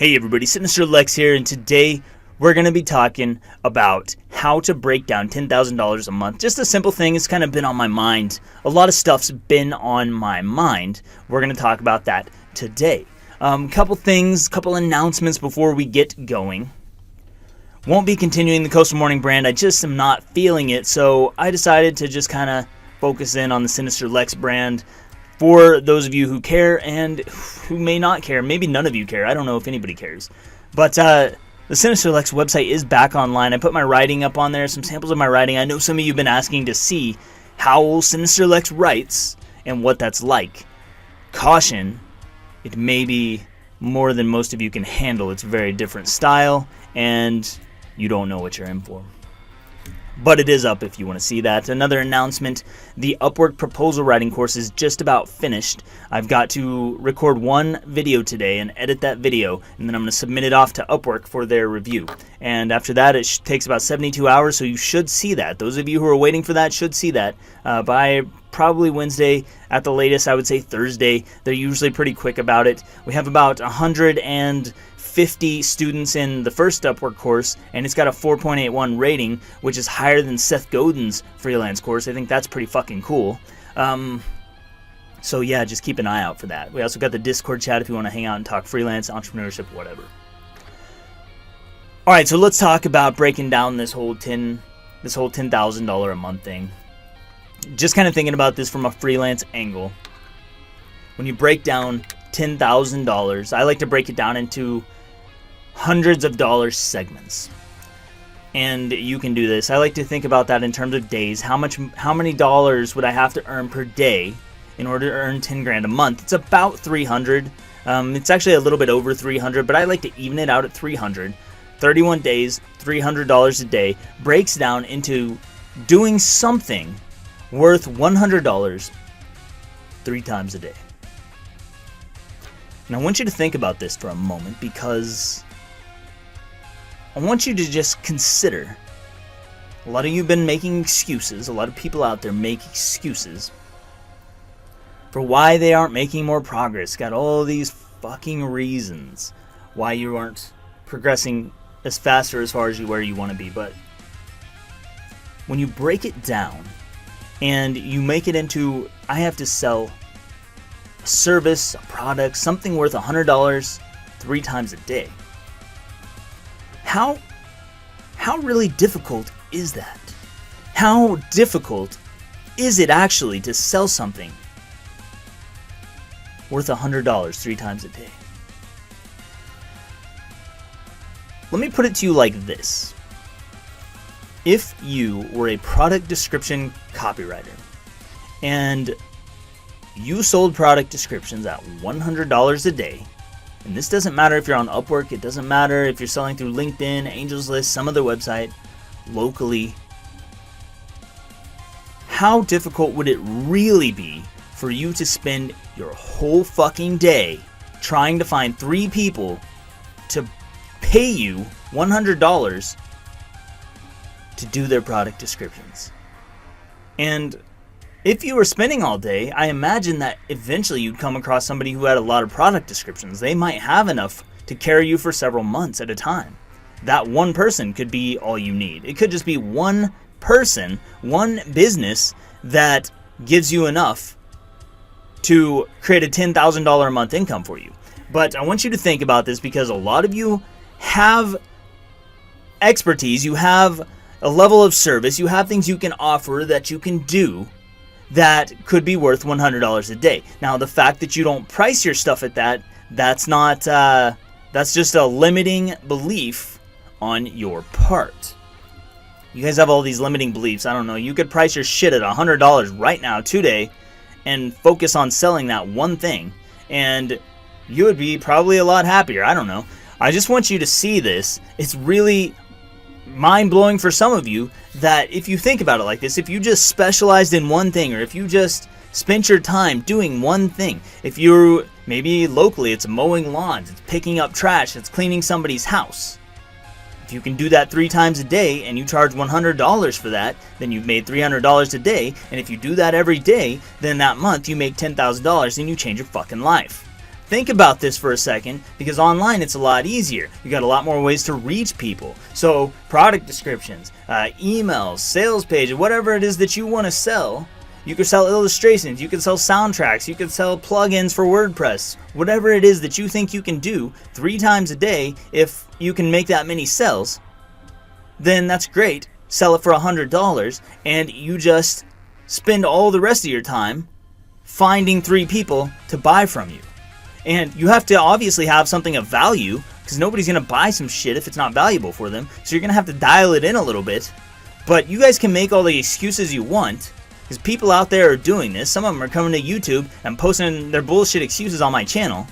Hey everybody, Sinister Lex here, and today we're going to be talking about how to break down $10,000 a month. Just a simple thing, it's kind of been on my mind. A lot of stuff's been on my mind. We're going to talk about that today. Couple announcements before we get going. Won't be continuing the Coastal Morning brand, I just am not feeling it, so I decided to just kind of focus in on the Sinister Lex brand. For those of you who care and who may not care, maybe none of you care. I don't know if anybody cares. But the Sinister Lex website is back online. I put my writing up on there, some samples of my writing. I know some of you have been asking to see how Sinister Lex writes and what that's like. Caution, it may be more than most of you can handle. It's a very different style, and you don't know what you're in for. But it is up if you want to see that. Another announcement, the Upwork proposal writing course is just about finished. I've got to record one video today and edit that video, and then I'm going to submit it off to Upwork for their review. And after that, it takes about 72 hours, so you should see that. Those of you who are waiting for that should see that by probably Wednesday, at the latest, I would say Thursday. They're usually pretty quick about it. We have about 150 students in the first Upwork course, and it's got a 4.81 rating, which is higher than Seth Godin's freelance course. I think that's pretty fucking cool. So yeah, just keep an eye out for that. We also got the Discord chat if you want to hang out and talk freelance, entrepreneurship, whatever. All right, so let's talk about breaking down this whole $10,000 a month thing. Just kind of thinking about this from a freelance angle. When you break down $10,000, I like to break it down into hundreds of dollars segments. And you can do this. I like to think about that in terms of days. How many dollars would I have to earn per day in order to earn 10 grand a month? It's about 300. It's actually a little bit over 300, but I like to even it out at 300. 31 days, $300 a day breaks down into doing something worth $100 3 times a day. And I want you to think about this for a moment, because I want you to just consider, a lot of you have been making excuses, a lot of people out there make excuses for why they aren't making more progress. Got all these fucking reasons why you aren't progressing as fast or as far as where you want to be. But when you break it down and you make it into, I have to sell a service, a product, something worth $100 3 times a day. How really difficult is that? How difficult is it actually to sell something worth $100 3 times a day? Let me put it to you like this. If you were a product description copywriter and you sold product descriptions at $100 a day, and this doesn't matter if you're on Upwork, it doesn't matter if you're selling through LinkedIn, Angels List, some other website, locally, how difficult would it really be for you to spend your whole fucking day trying to find 3 people to pay you $100 to do their product descriptions? And if you were spending all day, I imagine that eventually you'd come across somebody who had a lot of product descriptions. They might have enough to carry you for several months at a time. That one person could be all you need. It could just be one person, one business that gives you enough to create a $10,000 a month income for you. But I want you to think about this, because a lot of you have expertise, you have a level of service, you have things you can offer that you can do that could be worth $100 a day. Now, the fact that you don't price your stuff at that, that's just a limiting belief on your part. You guys have all these limiting beliefs. I don't know. You could price your shit at $100 right now, today, and focus on selling that one thing, and you would be probably a lot happier. I don't know. I just want you to see this. It's really mind-blowing for some of you that if you think about it like this, if you just specialized in one thing, or if you just spent your time doing one thing, if you're maybe locally, it's mowing lawns, it's picking up trash, it's cleaning somebody's house. If you can do that 3 times a day and you charge $100 for that, then you've made $300 a day. And if you do that every day, then that month you make $10,000 and you change your fucking life. think about this for a second, because online it's a lot easier. You got a lot more ways to reach people. So product descriptions, emails, sales pages, whatever it is that you want to sell. You could sell illustrations, you could sell soundtracks, you could sell plugins for WordPress. Whatever it is that you think you can do 3 times a day, if you can make that many sales, then that's great. Sell it for $100 and you just spend all the rest of your time finding 3 people to buy from you. And you have to obviously have something of value, because nobody's going to buy some shit if it's not valuable for them. So you're going to have to dial it in a little bit. But you guys can make all the excuses you want, because people out there are doing this. Some of them are coming to YouTube and posting their bullshit excuses on my channel.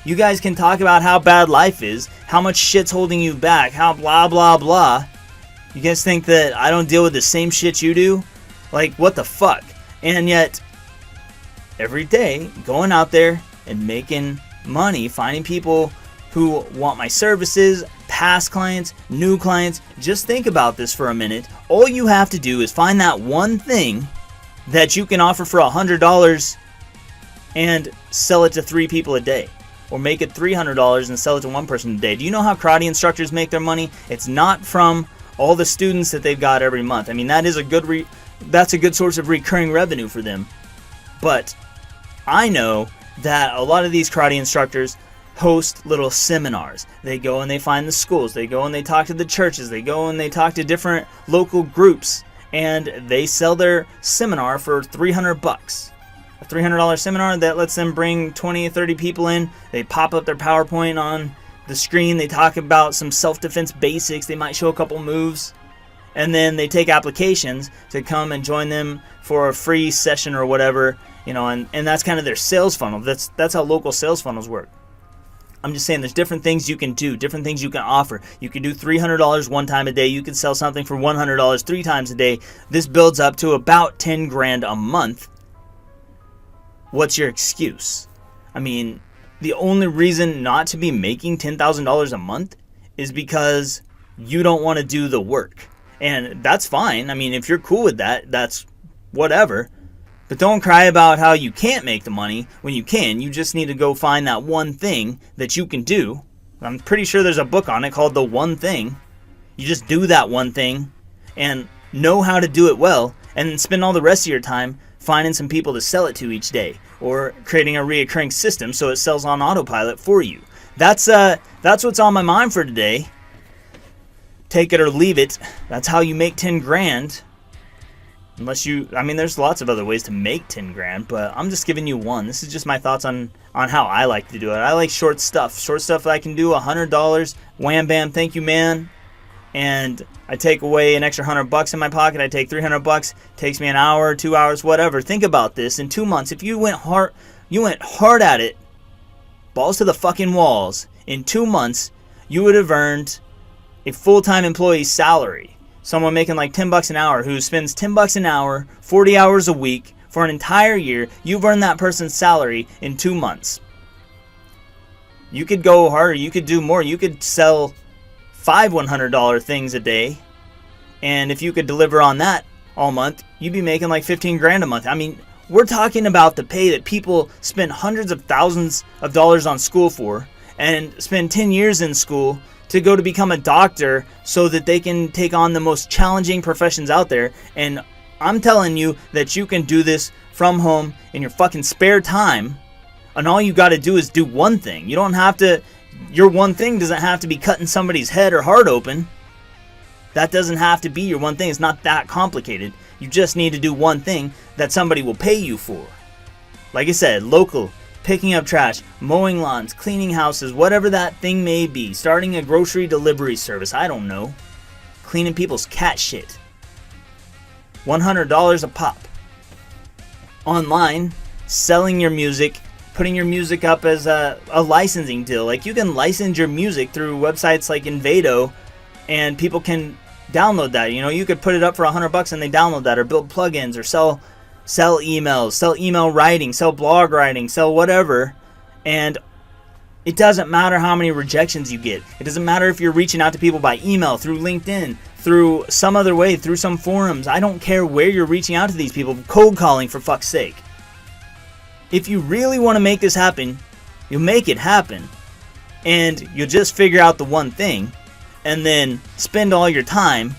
You guys can talk about how bad life is, how much shit's holding you back, how blah blah blah. You guys think that I don't deal with the same shit you do? Like, what the fuck? And yet, every day, going out there and making money, finding people who want my services, past clients, new clients. Just think about this for a minute. All you have to do is find that one thing that you can offer for $100 and sell it to 3 people a day, or make it $300 and sell it to 1 person a day. Do you know how karate instructors make their money? It's not from all the students that they've got every month. I mean, that is a good that's a good source of recurring revenue for them. But I know that a lot of these karate instructors host little seminars. They go and they find the schools. They go and they talk to the churches. They go and they talk to different local groups, and they sell their seminar for $300. A $300 seminar that lets them bring 20 or 30 people in. They pop up their PowerPoint on the screen. They talk about some self-defense basics. They might show a couple moves. And then they take applications to come and join them for a free session or whatever, you know, and that's kind of their sales funnel. That's how local sales funnels work. I'm just saying, there's different things you can do, different things you can offer. You can do $300 one time a day. You can sell something for $100 3 times a day. This builds up to about 10 grand a month. What's your excuse? I mean, the only reason not to be making $10,000 a month is because you don't want to do the work. And that's fine. I mean, if you're cool with that, that's whatever. But don't cry about how you can't make the money when you can. You just need to go find that one thing that you can do. I'm pretty sure there's a book on it called The One Thing. You just do that one thing and know how to do it well, and then spend all the rest of your time finding some people to sell it to each day, or creating a reoccurring system so it sells on autopilot for you. That's what's on my mind for today. Take it or leave it. That's how you make 10 grand. Unless I mean, there's lots of other ways to make 10 grand, but I'm just giving you one. This is just my thoughts on how I like to do it. I like short stuff that I can do, $100, wham bam, thank you man. And I take away an extra $100 in my pocket. I take $300, takes me an hour, 2 hours, whatever. Think about this. In 2 months, if you went hard at it, balls to the fucking walls, in 2 months, you would have earned a full-time employee's salary. Someone making like $10 an hour who spends $10 an hour, 40 hours a week for an entire year, you've earned that person's salary in 2 months. You could go harder, you could do more, you could sell 5 $100 things a day, and if you could deliver on that all month, you'd be making like 15 grand a month. I mean, we're talking about the pay that people spend hundreds of thousands of dollars on school for, and spend 10 years in school to go to become a doctor so that they can take on the most challenging professions out there. And I'm telling you that you can do this from home in your fucking spare time, and all you got to do is do one thing. You don't have to, your one thing doesn't have to be cutting somebody's head or heart open. That doesn't have to be your one thing. It's not that complicated. You just need to do one thing that somebody will pay you for. Like I said, local, picking up trash, mowing lawns, cleaning houses, whatever that thing may be. Starting a grocery delivery service, I don't know. Cleaning people's cat shit. $100 a pop. Online, selling your music, putting your music up as a licensing deal. Like, you can license your music through websites like Envato, and people can download that. You know, you could put it up for $100 and they download that, or build plugins, or sell emails, sell email writing, sell blog writing, sell whatever. And it doesn't matter how many rejections you get. It doesn't matter if you're reaching out to people by email, through LinkedIn, through some other way, through some forums. I don't care where you're reaching out to these people. Cold calling, for fuck's sake. If you really want to make this happen, You'll make it happen. And you'll just figure out the one thing and then spend all your time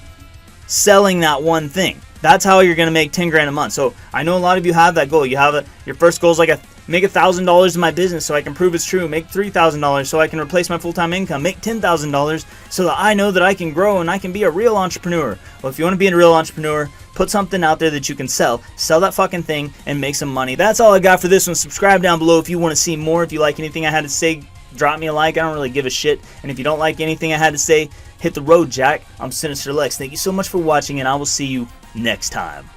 selling that one thing. That's how you're going to make 10 grand a month. So I know a lot of you have that goal. You have your first goal is like make $1,000 in my business so I can prove it's true. Make $3,000 so I can replace my full-time income. Make $10,000 so that I know that I can grow and I can be a real entrepreneur. Well, if you want to be a real entrepreneur, put something out there that you can sell. Sell that fucking thing and make some money. That's all I got for this one. Subscribe down below if you want to see more. If you like anything I had to say, drop me a like. I don't really give a shit. And if you don't like anything I had to say, hit the road, Jack. I'm Sinister Lex. Thank you so much for watching, and I will see you next time.